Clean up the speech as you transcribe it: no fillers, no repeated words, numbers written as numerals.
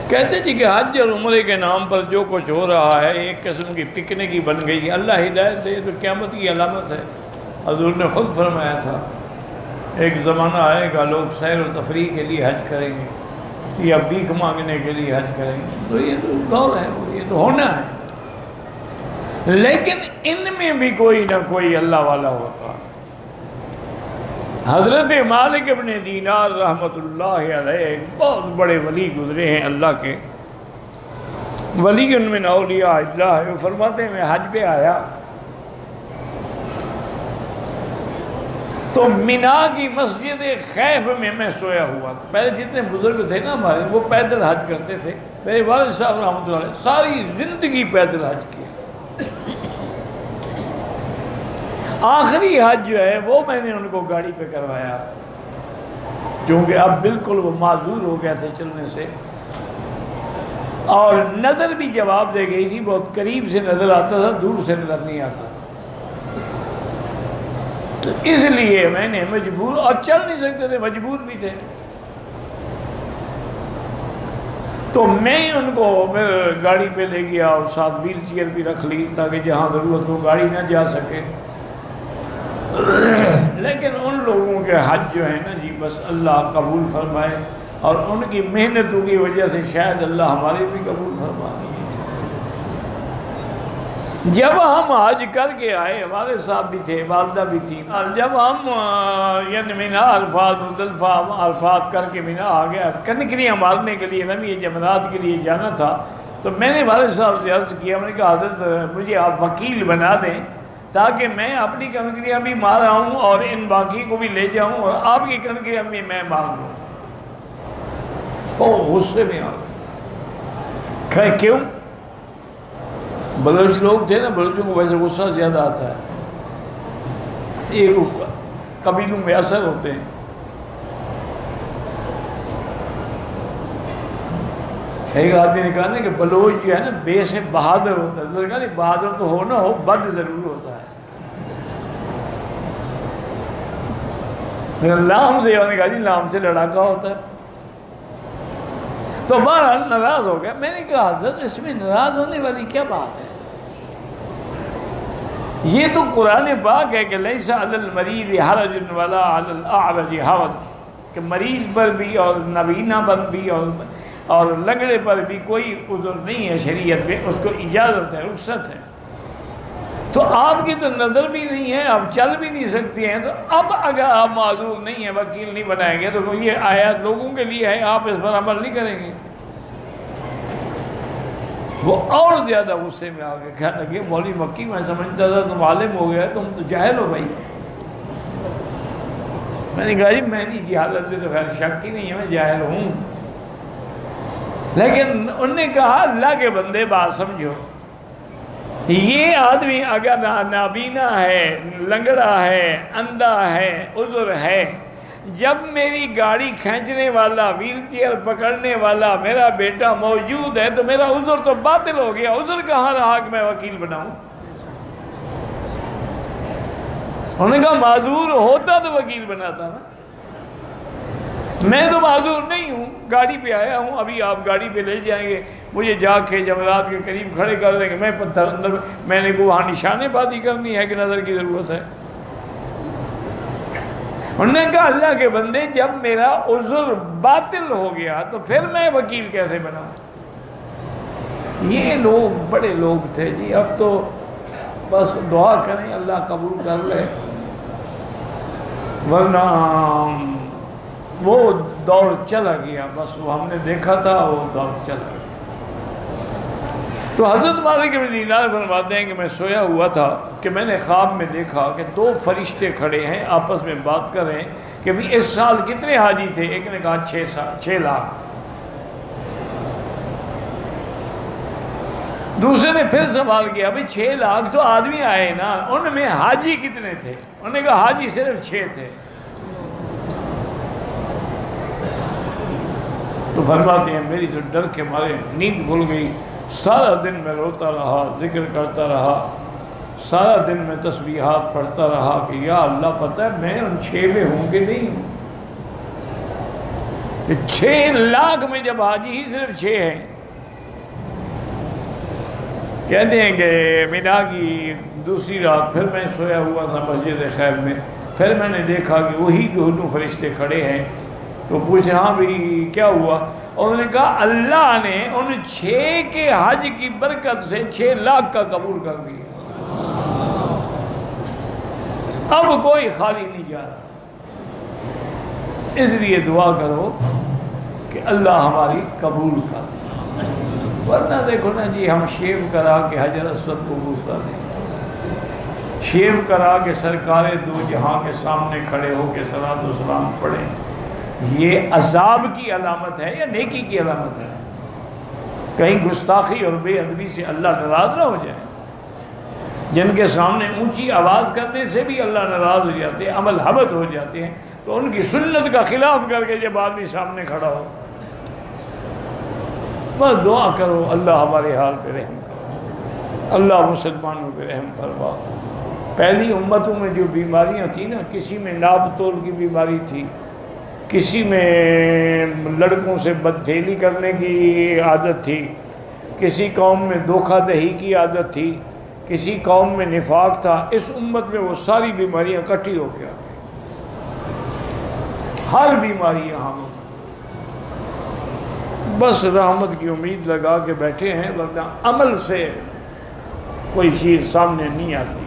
کہتے جی کہ حج اور عمرے کے نام پر جو کچھ ہو رہا ہے ایک قسم کی پکنک ہی بن گئی ہے۔ اللہ ہدایت دے تو قیامت کی علامت ہے۔ حضور نے خود فرمایا تھا ایک زمانہ آئے گا لوگ سیر و تفریح کے لیے حج کریں گے یا بھیک مانگنے کے لیے حج کریں گے، تو یہ تو دور ہے، یہ تو ہونا ہے، لیکن ان میں بھی کوئی نہ کوئی اللہ والا ہوتا ہے۔ حضرت مالک ابن دینار رحمۃ اللہ علیہ ایک بہت بڑے ولی گزرے ہیں اللہ کے، ولی من اولیاء اللہ ہے۔ وہ فرماتے ہیں میں حج پہ آیا تو مینا کی مسجد خیف میں میں سویا ہوا تھا۔ پہلے جتنے بزرگ تھے نا ہمارے وہ پیدل حج کرتے تھے، میرے والد صاحب رحمۃ اللہ علیہ ساری زندگی پیدل حج کیا۔ آخری حج جو ہے وہ میں نے ان کو گاڑی پہ کروایا، کیونکہ اب بالکل وہ معذور ہو گئے تھے چلنے سے، اور نظر بھی جواب دے گئی تھی، بہت قریب سے نظر آتا تھا، دور سے نظر نہیں آتا تھا، تو اس لیے میں نے مجبور، اور چل نہیں سکتے تھے، مجبور بھی تھے، تو میں ان کو پھر گاڑی پہ لے گیا اور ساتھ ویل چیئر بھی رکھ لی تاکہ جہاں ضرورت ہو گاڑی نہ جا سکے۔ لیکن ان لوگوں کے حج جو ہے نا جی بس اللہ قبول فرمائے، اور ان کی محنتوں کی وجہ سے شاید اللہ ہمارے بھی قبول فرمائے۔ جب ہم حج کر کے آئے، ہمارے صاحب بھی تھے، والدہ بھی تھی، اور جب ہم یعنی مینا عرفات مزدلفہ عرفات کر کے مینا آ گیا، کنکریاں مارنے کے لیے رمی جمرات کے لیے جانا تھا، تو میں نے والد صاحب سے عرض کیا، میں نے کہا حضرت مجھے آپ وکیل بنا دیں تاکہ میں اپنی کنکریاں بھی مار آؤں اور ان باقی کو بھی لے جاؤں اور آپ کی کنکریاں بھی میں مار لوں۔ وہ غصے میں آ گئے، کہے کیوں؟ بلوچ لوگ تھے نا، بلوچوں کو ویسے غصہ زیادہ آتا ہے، ایک قبیلوں میں اثر ہوتے ہیں۔ ایک آدمی نے کہا نا کہ بلوچ جو ہے نا بے سے بہادر ہوتا ہے، تو کہا نہیں بہادر تو ہو نہ ہو، بد ضرور ہوتا ہے۔ لام سے انہوں نے کہا جی لام سے لڑاکا ہوتا ہے، تو بہرحال ناراض ہو گیا۔ میں نے کہا حضرت اس میں ناراض ہونے والی کیا بات ہے؟ یہ تو قرآن پاک ہے کہ لیس علی المریض حرج ولا علی الاعرج حرج، کہ مریض پر بھی اور نابینا پر بھی اور لنگڑے پر بھی کوئی عذر نہیں ہے شریعت میں، اس کو اجازت ہے، رخصت ہے۔ تو آپ کی تو نظر بھی نہیں ہے، آپ چل بھی نہیں سکتے ہیں، تو اب اگر آپ معذور نہیں ہیں، وکیل نہیں بنائیں گے، تو یہ آیات لوگوں کے لیے ہے، آپ اس پر عمل نہیں کریں گے۔ وہ اور زیادہ غصے میں آ گئے، کہنے لگے مولوی مکی میں سمجھتا تھا تم عالم ہو گیا، تم تو جاہل ہو بھائی۔ میں نے کہا جی میں نہیں کی حالت میں تو خیر شک ہی نہیں ہے، میں جاہل ہوں، لیکن انہوں نے کہا اللہ کے بندے بات سمجھو، یہ آدمی اگر نابینا ہے، لنگڑا ہے، اندھا ہے، عذر ہے، جب میری گاڑی کھینچنے والا، ویل چیئر پکڑنے والا میرا بیٹا موجود ہے تو میرا عذر تو باطل ہو گیا، عذر کہاں رہا کہ میں وکیل بناؤں؟ انہوں نے کہا معذور ہوتا تو وکیل بناتا نا، میں تو معذور نہیں ہوں، گاڑی پہ آیا ہوں، ابھی آپ گاڑی پہ لے جائیں گے، مجھے جا کے جمرات کے قریب کھڑے کر دیں گے، میں پتھر اندر، میں نے کو وہاں نشانے بازی کرنی ہے کہ نظر کی ضرورت ہے؟ انہوں نے کہا اللہ کے بندے جب میرا عذر باطل ہو گیا تو پھر میں وکیل کیسے بناؤں؟ یہ لوگ بڑے لوگ تھے جی، اب تو بس دعا کریں اللہ قبول کر لے، ورنہ وہ دور چلا گیا، بس وہ ہم نے دیکھا تھا، وہ دور چلا گیا۔ تو حضرت مالک بن دینار فرماتے ہیں کہ میں سویا ہوا تھا کہ میں نے خواب میں دیکھا کہ دو فرشتے کھڑے ہیں آپس میں بات کر رہے ہیں کہ بھی اس سال کتنے حاجی تھے؟ ایک نے کہا 6 لاکھ، دوسرے نے پھر سوال کیا بھئی 6 لاکھ تو آدمی آئے نا، ان میں حاجی کتنے تھے؟ انہوں نے کہا حاجی صرف 6 تھے۔ تو فرماتے ہیں میری جو ڈر کے مارے نیند بھول گئی، سارا دن میں روتا رہا، ذکر کرتا رہا، سارا دن میں تسبیحات پڑھتا رہا کہ یا اللہ پتہ ہے میں ان 6 میں ہوں کہ نہیں ہوں۔ کہ 6 لاکھ میں جب حاجی ہی صرف 6 ہیں، کہتے ہیں کہ مینا کی دوسری رات پھر میں سویا ہوا تھا مسجد خیب میں، پھر میں نے دیکھا کہ وہی دونوں فرشتے کھڑے ہیں، تو پوچھے ہاں بھی کیا ہوا؟ اور انہوں نے کہا اللہ نے ان 6 کے حج کی برکت سے 6 لاکھ کا قبول کر دیا، اب کوئی خالی نہیں جا رہا۔ اس لیے دعا کرو کہ اللہ ہماری قبول کر، ورنہ دیکھو نا جی، ہم شیو کرا کے حجر اسود کو بوسہ دیں، شیو کرا کے سرکار دو جہاں کے سامنے کھڑے ہو کے صلاۃ و سلام پڑھیں، یہ عذاب کی علامت ہے یا نیکی کی علامت ہے؟ کہیں گستاخی اور بے ادبی سے اللہ ناراض نہ ہو جائے؟ جن کے سامنے اونچی آواز کرنے سے بھی اللہ ناراض ہو جاتے ہیں، عمل حبط ہو جاتے ہیں، تو ان کی سنت کا خلاف کر کے جب آدمی سامنے کھڑا ہو، بس دعا کرو اللہ ہمارے حال پہ رحم کرو، اللہ مسلمانوں پہ رحم فرما۔ پہلی امتوں میں جو بیماریاں تھیں نا، کسی میں ناپ تول کی بیماری تھی، کسی میں لڑکوں سے بدفعلی کرنے کی عادت تھی، کسی قوم میں دھوکہ دہی کی عادت تھی، کسی قوم میں نفاق تھا، اس امت میں وہ ساری بیماریاں اکٹھی ہو کے آ گئی، ہر بیماری یہاں ہو، بس رحمت کی امید لگا کے بیٹھے ہیں، ورنہ عمل سے کوئی چیز سامنے نہیں آتی۔